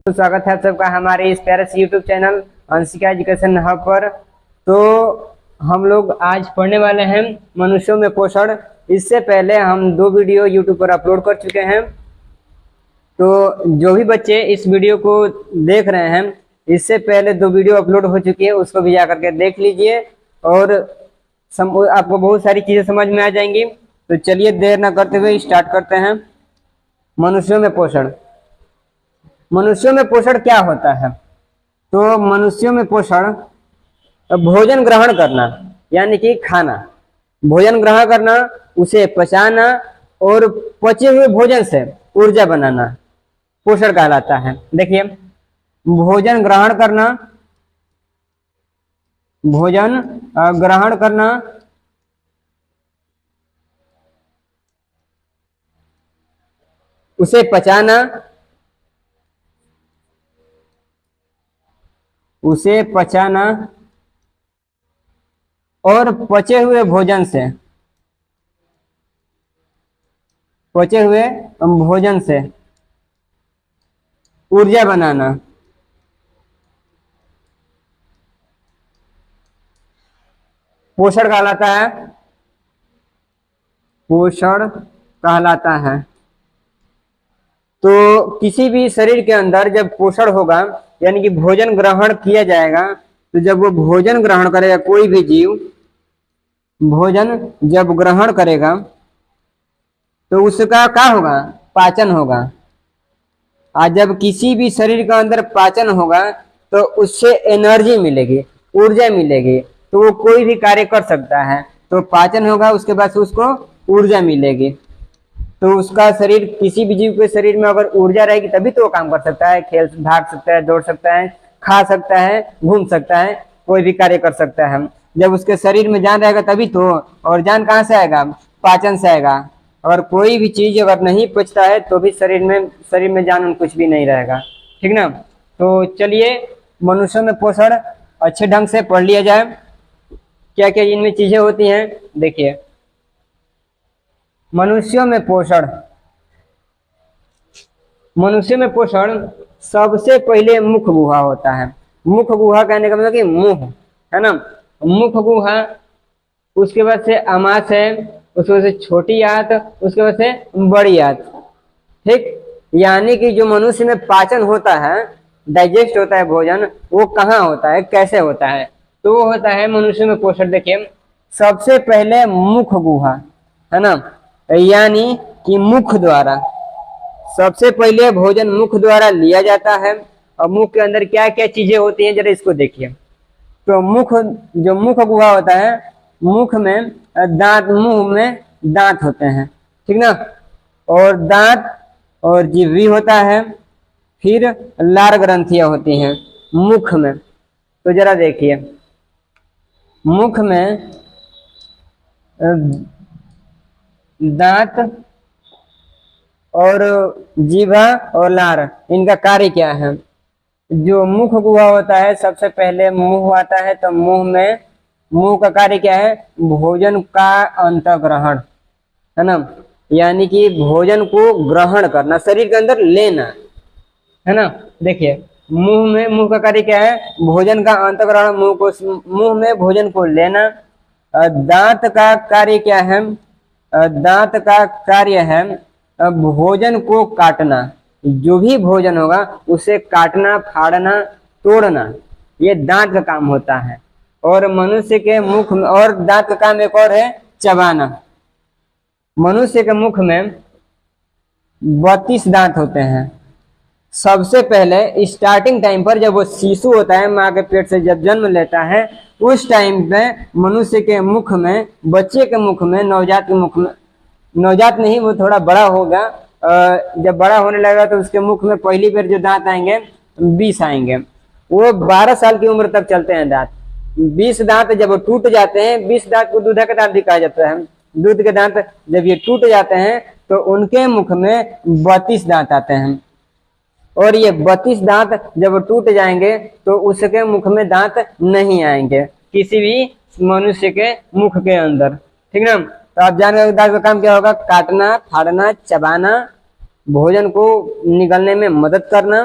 तो स्वागत है आप सबका हमारे इस प्यारे से YouTube channel Anshika education hub पर। तो हम लोग आज पढ़ने वाले हैं मनुष्यों में पोषण। इससे पहले हम 2 वीडियो यूट्यूब पर अपलोड कर चुके हैं। तो जो भी बच्चे इस वीडियो को देख रहे हैं, इससे पहले 2 वीडियो अपलोड हो चुकी है, उसको भी जा करके देख लीजिए और आपको बहुत सारी चीज़ें समझ में आ जाएंगी। तो चलिए देर ना करते हुए स्टार्ट करते हैं। मनुष्यों में पोषण। मनुष्यों में पोषण क्या होता है? तो मनुष्यों में पोषण भोजन ग्रहण करना, यानी कि खाना, भोजन ग्रहण करना, उसे पचाना और पचे हुए भोजन से ऊर्जा बनाना पोषण कहलाता है। देखिए, भोजन ग्रहण करना, भोजन ग्रहण करना, उसे पचाना, उसे पचाना और पचे हुए भोजन से, पचे हुए भोजन से ऊर्जा बनाना पोषण कहलाता है। पोषण कहलाता है। तो किसी भी शरीर के अंदर जब पोषण होगा, यानी कि भोजन ग्रहण किया जाएगा, तो जब वो भोजन ग्रहण करेगा, कोई भी जीव भोजन जब ग्रहण करेगा तो उसका क्या होगा? पाचन होगा। आज जब किसी भी शरीर के अंदर पाचन होगा तो उससे एनर्जी मिलेगी, ऊर्जा मिलेगी, तो वो कोई भी कार्य कर सकता है। तो पाचन होगा, उसके बाद से उसको ऊर्जा मिलेगी। तो उसका शरीर, किसी भी जीव के शरीर में अगर ऊर्जा रहेगी तभी तो वो काम कर सकता है, खेल भाग सकता है, दौड़ सकता है, खा सकता है, घूम सकता है, कोई भी कार्य कर सकता है। जब उसके शरीर में जान रहेगा तभी तो, और जान कहाँ से आएगा? पाचन से आएगा। अगर कोई भी चीज अगर नहीं पचता है तो भी शरीर में जान कुछ भी नहीं रहेगा। ठीक ना? तो चलिए मनुष्यों में पोषण अच्छे ढंग से पढ़ लिया जाए। क्या क्या इनमें चीजें होती हैं, देखिए। मनुष्यों में पोषण, मनुष्य में पोषण सबसे पहले मुख गुहा होता है। मुख गुहा कहने का मतलब कि मुंह, है ना? मुख गुहा, उसके बाद से अमाशय, उसके बाद से छोटी आंत, उसके बाद से बड़ी आंत। ठीक, यानी कि जो मनुष्य में पाचन होता है, डाइजेस्ट होता है भोजन, वो कहाँ होता है, कैसे होता है? तो वो होता है मनुष्य में पोषण। देखिए, सबसे पहले मुख गुहा, है ना, यानी कि मुख द्वारा सबसे पहले भोजन मुख द्वारा लिया जाता है। और मुख के अंदर क्या क्या चीजें होती हैं, जरा इसको देखिए। तो मुख, जो मुख गुहा होता है, मुख में दांत, मुंह में दांत होते हैं, ठीक ना, और दांत और जीभ भी होता है। फिर लार ग्रंथियां होती हैं मुख में। तो जरा देखिए, मुख में दांत और जीभा और लार, इनका कार्य क्या है? जो मुख गुहा होता है, सबसे पहले मुंह आता है, तो मुंह का कार्य क्या है? भोजन का अंतःग्रहण, है ना, यानी कि भोजन को ग्रहण करना, शरीर के अंदर लेना, है ना। देखिए, मुंह का कार्य क्या है? भोजन का अंतःग्रहण, मुंह में भोजन को लेना। दांत का कार्य क्या है? दांत का कार्य है भोजन को काटना। जो भी भोजन होगा उसे काटना, फाड़ना, तोड़ना, ये दांत का काम होता है। और मनुष्य के मुख में, और दांत का काम एक और है, चबाना। मनुष्य के मुख में 32 दांत होते हैं। सबसे पहले स्टार्टिंग टाइम पर जब वो शिशु होता है, माँ के पेट से जब जन्म लेता है, उस टाइम पे मनुष्य के मुख में, बच्चे के मुख में, नवजात के मुख में, नवजात नहीं, वो थोड़ा बड़ा होगा, जब बड़ा होने लगेगा तो उसके मुख में पहली बार जो दांत आएंगे 20 आएंगे। वो 12 साल की उम्र तक चलते हैं दांत। 20 दांत जब वो टूट जाते हैं, 20 दांत को दूध के दांत भी कहा जाता है। दूध के दांत जब ये टूट जाते हैं तो उनके मुख में 32 दांत आते हैं। और ये 32 दांत जब टूट जाएंगे तो उसके मुख में दांत नहीं आएंगे, किसी भी मनुष्य के मुख के अंदर। ठीक ना? तो आप जान रहे दांत का काम क्या होगा? काटना, फाड़ना, चबाना, भोजन को निगलने में मदद करना,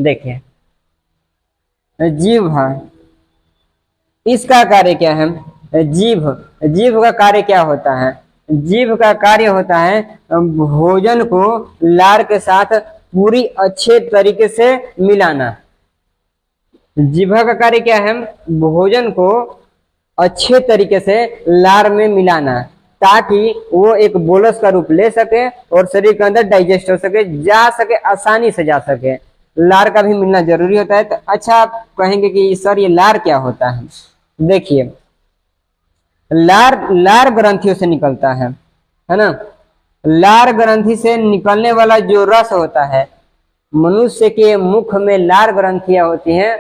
देखिए जीभ, इसका कार्य क्या है? जीभ, जीभ का कार्य क्या होता है? जीभ का कार्य होता है भोजन को लार के साथ पूरी अच्छे तरीके से मिलाना। जीभ का कार्य क्या है? भोजन को अच्छे तरीके से लार में मिलाना, ताकि वो एक बोलस का रूप ले सके और शरीर के अंदर डाइजेस्ट हो सके, जा सके, आसानी से जा सके। लार का भी मिलना जरूरी होता है। तो अच्छा, आप कहेंगे कि सर ये लार क्या होता है? देखिए, लार ग्रंथियों से निकलता है ना। लार ग्रंथि से निकलने वाला जो रस होता है, मनुष्य के मुख में लार ग्रंथियां होती हैं,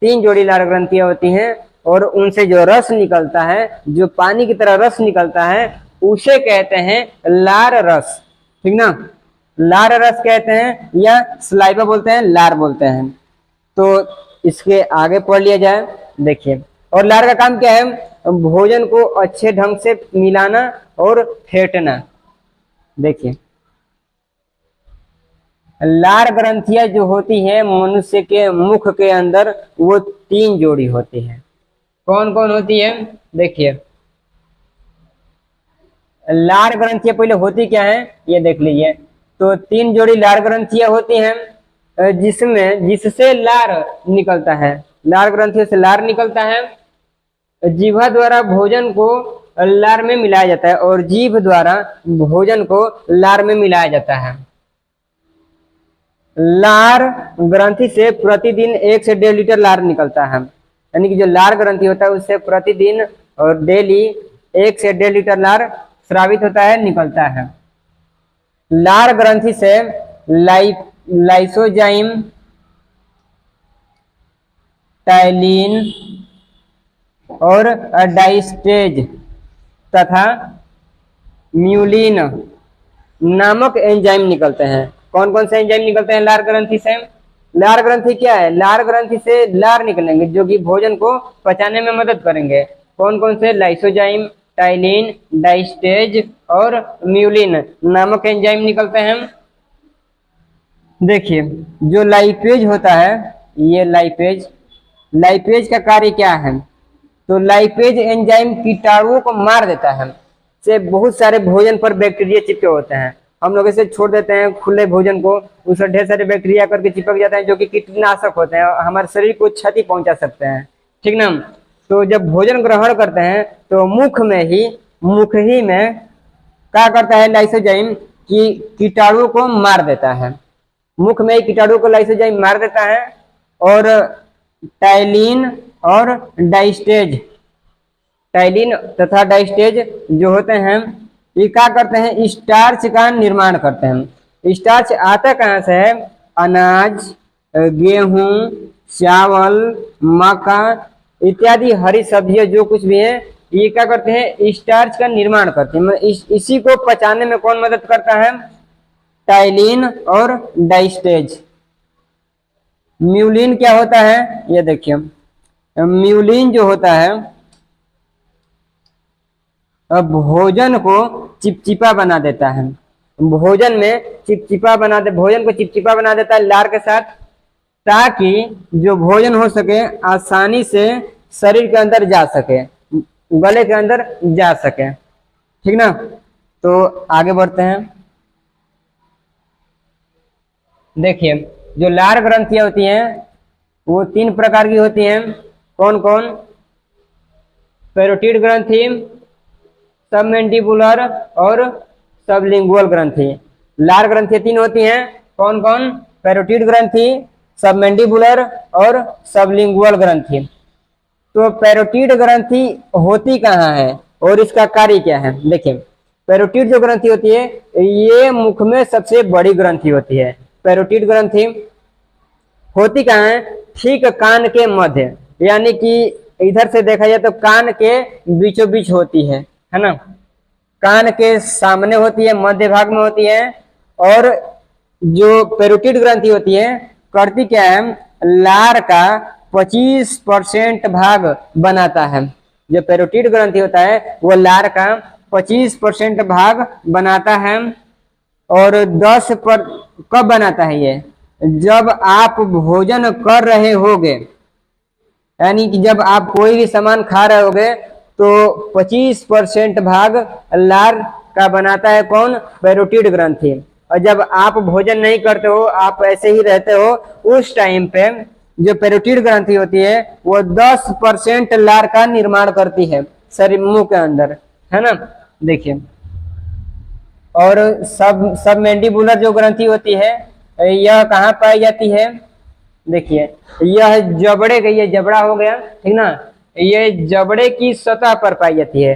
3 जोड़ी लार ग्रंथियां होती हैं, और उनसे जो रस निकलता है, जो पानी की तरह रस निकलता है, उसे कहते हैं लार रस। ठीक ना, लार रस कहते हैं या सलाइवा बोलते हैं, लार बोलते हैं। तो इसके आगे पढ़ लिया जाए। देखिए, और लार का काम क्या है? भोजन को अच्छे ढंग से मिलाना और फेंटना। देखिए, लार ग्रंथियां जो होती है मनुष्य के मुख के अंदर, वो 3 जोड़ी होती है। कौन कौन होती है? देखिए, लार ग्रंथियां पहले होती क्या है ये देख लीजिए। तो 3 जोड़ी लार ग्रंथियां होती हैं, जिससे लार निकलता है। लार ग्रंथियों से लार निकलता है। जीभा द्वारा भोजन को लार में मिलाया जाता है, और जीभ द्वारा भोजन को लार में मिलाया जाता है। लार ग्रंथि से प्रतिदिन 1 से 1.5 लीटर लार निकलता है। यानी कि जो लार ग्रंथि होता है उससे प्रतिदिन और डेली 1 से 1.5 लीटर लार स्रावित होता है, निकलता है। लार ग्रंथि से लाइसोजाइम, टाइलिन और डाइस्टेज तथा म्यूलिन नामक एंजाइम निकलते हैं। कौन कौन से एंजाइम निकलते हैं लार ग्रंथि से? लार ग्रंथि क्या है? लार ग्रंथि से लार निकलेंगे जो कि भोजन को पचाने में मदद करेंगे। कौन कौन से? लाइसोजाइम, टाइलिन, डाइस्टेज और म्यूलिन नामक एंजाइम निकलते हैं। देखिए, जो लाइपेज होता है, ये लाइपेज का कार्य क्या है? तो लाइपेज एंजाइम कीटाणुओं को मार देता है। से बहुत सारे भोजन पर बैक्टीरिया चिपके होते हैं। हम लोग इसे छोड़ देते हैं खुले भोजन को, उसमें ढेर सारे बैक्टीरिया करके चिपक जाते हैं, जो कि कीटनाशक होते हैं, हमारे शरीर को क्षति पहुंचा सकते हैं। ठीक ना। तो जब भोजन ग्रहण करते हैं तो मुख ही में क्या करता है? लाइसोजाइम की कीटाणुओं को मार देता है। मुख में ही कीटाणु को लाइसोजाइम मार देता है। और टाइलिन और डाइस्टेज, टाइलिन तथा डाइस्टेज जो होते हैं, ये क्या करते हैं? स्टार्च का निर्माण करते हैं। स्टार्च आता कहाँ से है? अनाज, गेहूं, चावल, मक्का इत्यादि हरी सब्जियां जो कुछ भी है, ये क्या करते हैं? स्टार्च का निर्माण करते हैं। इसी को पचाने में कौन मदद करता है? टाइलिन और डाइस्टेज। म्यूलिन क्या होता है? ये देखिए, म्यूलिन जो होता है भोजन को चिपचिपा बना देता है। भोजन को चिपचिपा बना देता है लार के साथ, ताकि जो भोजन हो सके आसानी से शरीर के अंदर जा सके, गले के अंदर जा सके। ठीक ना। तो आगे बढ़ते हैं। देखिए, जो लार ग्रंथियां होती हैं वो 3 प्रकार की होती हैं। कौन कौन? पैरोटिड ग्रंथि, सबमेंडिबुलर और सबलिंगुअल ग्रंथि। लार ग्रंथियां 3 होती हैं। कौन कौन? पैरोटिड ग्रंथि, सबमेंडिबुलर और सबलिंगुअल ग्रंथि। तो पैरोटिड ग्रंथि होती कहाँ है और इसका कार्य क्या है? देखिए, पैरोटिड जो ग्रंथि होती है ये मुख में सबसे बड़ी ग्रंथि होती है। पैरोटिड ग्रंथि होती कहाँ है? ठीक कान के मध्य, यानी कि इधर से देखा जाए तो कान के बीचों बीच होती है ना। कान के सामने होती है, मध्य भाग में होती है। और जो पैरोटिड ग्रंथि होती है करती क्या है? लार का 25% भाग बनाता है। जो पैरोटिड ग्रंथि होता है वो लार का 25% भाग बनाता है। और 10 पर कब बनाता है ये? जब आप भोजन कर रहे होगे, यानी कि जब आप कोई भी सामान खा रहे होगे तो 25% भाग लार का बनाता है कौन? पैरोटिड ग्रंथि। और जब आप भोजन नहीं करते हो, आप ऐसे ही रहते हो, उस टाइम पे जो पैरोटिड ग्रंथि होती है वो 10% लार का निर्माण करती है शरीर मुंह के अंदर, है ना। देखिए, और सब मैंडिबुलर जो ग्रंथि होती है यह कहाँ पाई जाती है? देखिए, यह जबड़े का, ये जबड़ा हो गया, ठीक ना, ये जबड़े की सतह पर पाई जाती है,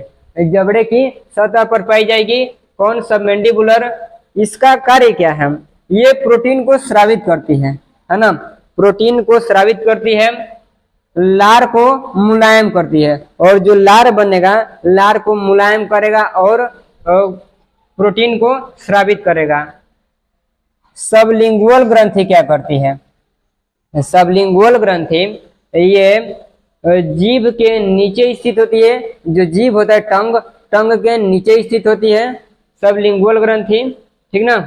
जबड़े की सतह पर पाई जाएगी। कौन? सबमेंडिबुलर। इसका कार्य क्या है? ये प्रोटीन को स्रावित करती है ना, प्रोटीन को स्रावित करती है, लार को मुलायम करती है, और जो लार बनेगा लार को मुलायम करेगा और प्रोटीन को स्रावित करेगा। सबलिंगुअल ग्रंथि क्या करती है? सबलिंगुअल ग्रंथि ये जीभ के नीचे स्थित होती है, जो जीभ होता है टंग, टंग के नीचे स्थित होती है सबलिंगुअल ग्रंथि, ठीक ना,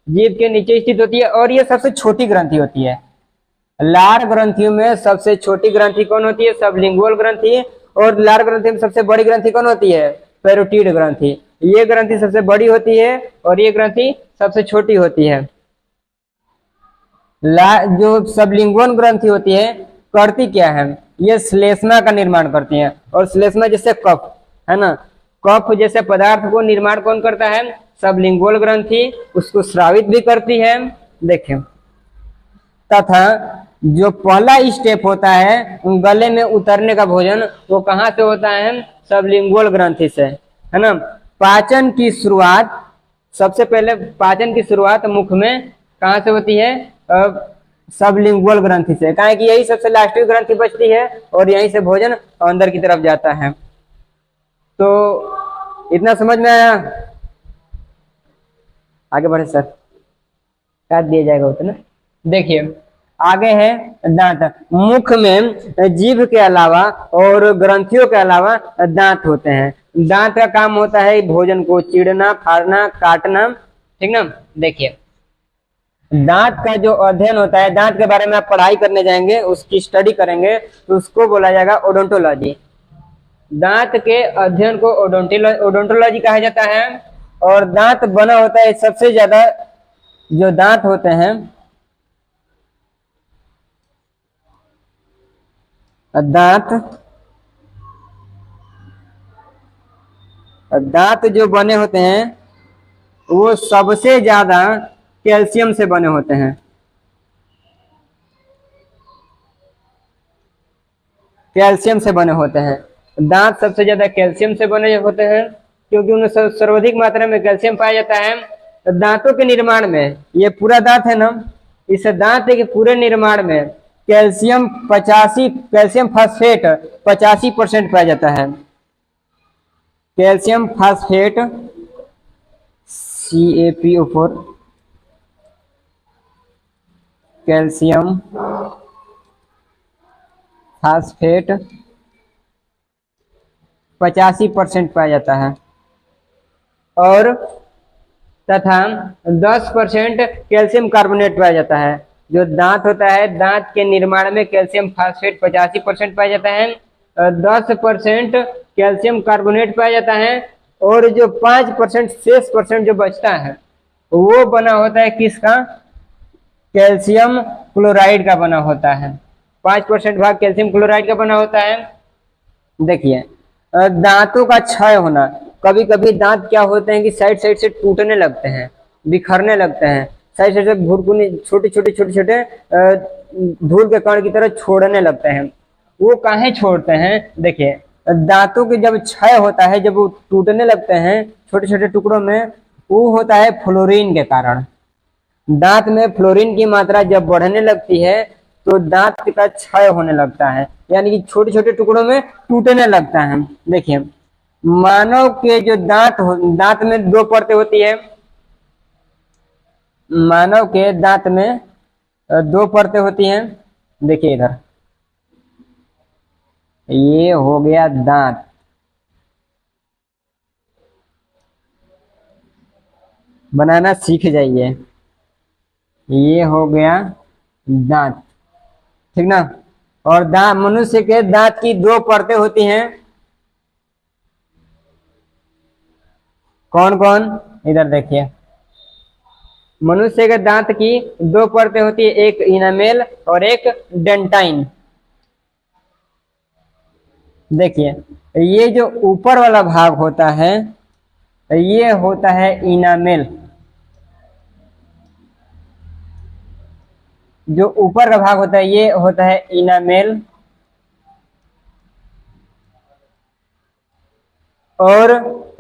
जीभ के नीचे स्थित होती है, और ये सबसे छोटी ग्रंथि होती है। लार ग्रंथियों में सबसे छोटी ग्रंथि कौन होती है? सबलिंगुअल ग्रंथि। और लार ग्रंथि में सबसे बड़ी ग्रंथि कौन होती है? पैरोटिड ग्रंथि। ये ग्रंथि सबसे बड़ी होती है और ये ग्रंथि सबसे छोटी होती है। जो सबलिंगुअल ग्रंथि होती है करती क्या है? ये श्लेष्मा का निर्माण करती है, और श्लेष्मा जैसे कफ, है ना, कफ जैसे पदार्थ को निर्माण कौन करता है? सबलिंगुअल ग्रंथि। उसको स्रावित भी करती है। देखिए, तथा जो पहला स्टेप होता है गले में उतरने का भोजन, वो कहाँ से होता है? सबलिंगुअल ग्रंथि से, है ना। पाचन की शुरुआत, सबसे पहले पाचन की शुरुआत मुख में कहाँ से होती है? सबलिंगुअल ग्रंथि से, कहा कि यही सबसे लास्टिक ग्रंथि बचती है और यहीं से भोजन अंदर की तरफ जाता है। तो इतना समझ में आया? आगे बढ़े सर, काट दिया जाएगा उतना। देखिए, आगे है दांत। मुख में जीभ के अलावा और ग्रंथियों के अलावा दांत होते हैं। दांत का काम होता है भोजन को चीरना, फाड़ना, काटना, ठीक ना। देखिए, दांत का जो अध्ययन होता है, दांत के बारे में आप पढ़ाई करने जाएंगे, उसकी स्टडी करेंगे, तो उसको बोला जाएगा ओडोंटोलॉजी। दांत के अध्ययन को ओडोंटोलॉजी कहा जाता है। और दांत बना होता है, सबसे ज्यादा जो दांत होते हैं, दांत जो बने होते हैं वो सबसे ज्यादा कैल्शियम से बने होते हैं। कैल्शियम से बने होते हैं दांत, सबसे ज्यादा कैल्शियम से बने होते हैं, क्योंकि उनमें सर्वाधिक मात्रा में कैल्शियम पाया जाता है। दांतों के निर्माण में, ये पूरा दांत है ना, इस दांत के पूरे निर्माण में कैल्शियम 85, कैल्शियम फास्फेट 85% पाया जाता है। Calcium phosphate CaPO4, calcium phosphate 85% पाया जाता है। और तथा 10% कैल्शियम कार्बोनेट पाया जाता है। जो दांत होता है, दांत के निर्माण में कैल्शियम फास्फेट 85% पाया जाता है, 10% कैल्शियम कार्बोनेट पाया जाता है, और जो 5% शेष परसेंट जो बचता है वो बना होता है किसका? कैल्शियम क्लोराइड का बना होता है। 5% भाग कैल्शियम क्लोराइड का बना होता है। देखिए, दांतों का क्षय होना, कभी कभी दांत क्या होते हैं कि साइड साइड से टूटने लगते हैं, बिखरने लगते हैं, साइड साइड से भुरकुनी छोटे छोटे छोटे छोटे धूल के कण की तरह छोड़ने लगते हैं। वो काहे छोड़ते हैं? देखिए, दांतों के जब क्षय होता है, जब वो टूटने लगते हैं छोटे छोटे टुकड़ों में, वो होता है फ्लोरीन के कारण। दांत में फ्लोरीन की मात्रा जब बढ़ने लगती है तो दांत का क्षय होने लगता है, यानी कि छोटे छोटे टुकड़ों में टूटने लगता है। देखिए, मानव के जो दांत में 2 परतें होती है। मानव के दांत में 2 परतें होती हैं। देखिए इधर, ये हो गया दांत, बनाना सीख जाइए। ये हो गया दांत, ठीक ना। और दांत, मनुष्य के दांत की दो परतें होती हैं, कौन कौन, इधर देखिए। मनुष्य के दांत की दो परतें होती है, एक इनामेल और एक डेंटाइन। देखिए, ये जो ऊपर वाला भाग होता है ये होता है इनामेल। जो ऊपर का भाग होता है ये होता है इनामेल, और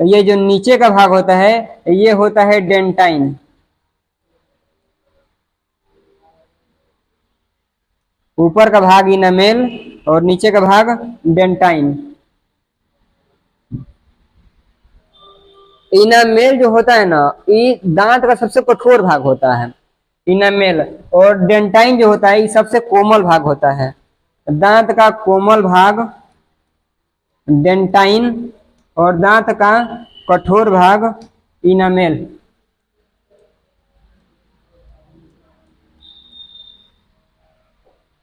ये जो नीचे का भाग होता है ये होता है डेंटाइन। ऊपर का भाग इनामेल और नीचे का भाग डेंटाइन। इनामेल जो होता है ना, ये दांत का सबसे कठोर भाग होता है इनामेल, और डेंटाइन जो होता है ये सबसे कोमल भाग होता है। दांत का कोमल भाग डेंटाइन और दांत का कठोर भाग इनामेल।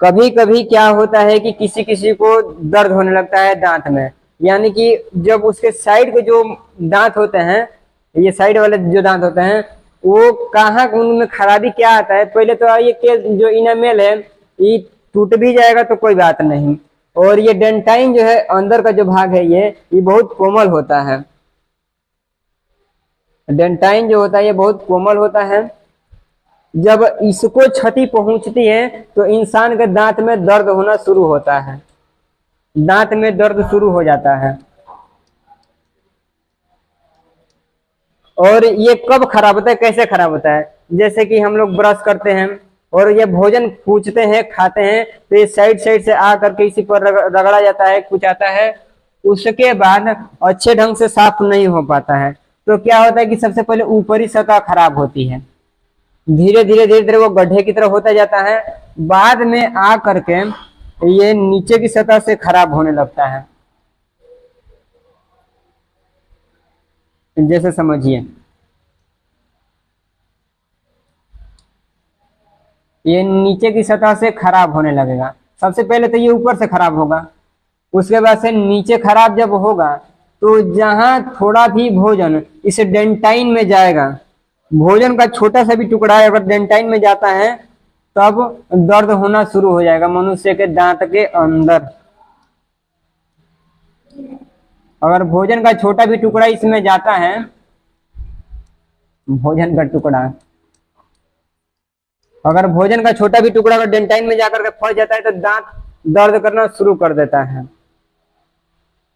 कभी कभी क्या होता है कि किसी किसी को दर्द होने लगता है दांत में, यानी कि जब उसके साइड के जो दांत होते हैं, ये साइड वाले जो दांत होते हैं, वो कहाँ उनमें खराबी क्या आता है, पहले तो ये के जो इनामेल है ये टूट भी जाएगा तो कोई बात नहीं, और ये डेंटाइन जो है अंदर का जो भाग है ये बहुत कोमल होता है। डेंटाइन जो होता है ये बहुत कोमल होता है। जब इसको क्षति पहुंचती है तो इंसान के दांत में दर्द होना शुरू होता है, दांत में दर्द शुरू हो जाता है। और ये कब खराब होता है, कैसे खराब होता है, जैसे कि हम लोग ब्रश करते हैं और ये भोजन पूछते हैं खाते हैं तो ये साइड साइड से आ करके इसी पर रगड़ा जाता है, कुचाता है, उसके बाद अच्छे ढंग से साफ नहीं हो पाता है। तो क्या होता है कि सबसे पहले ऊपरी सतह खराब होती है, धीरे धीरे धीरे धीरे वो गड्ढे की तरफ होता जाता है, बाद में आ करके ये नीचे की सतह से खराब होने लगता है। जैसे समझिए, ये नीचे की सतह से खराब होने लगेगा। सबसे पहले तो ये ऊपर से खराब होगा, उसके बाद से नीचे खराब जब होगा तो जहां थोड़ा भी भोजन इस डेंटाइन में जाएगा, भोजन का छोटा सा भी टुकड़ा अगर डेंटाइन में जाता है तब दर्द होना शुरू हो जाएगा मनुष्य के दांत के अंदर। अगर भोजन का छोटा भी टुकड़ा इसमें जाता है, भोजन का टुकड़ा, अगर भोजन का छोटा भी टुकड़ा अगर डेंटाइन में जाकर के फंस जाता है तो दांत दर्द करना शुरू कर देता है।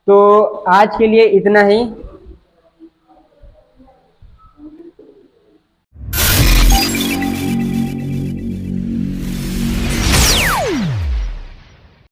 तो आज के लिए इतना ही।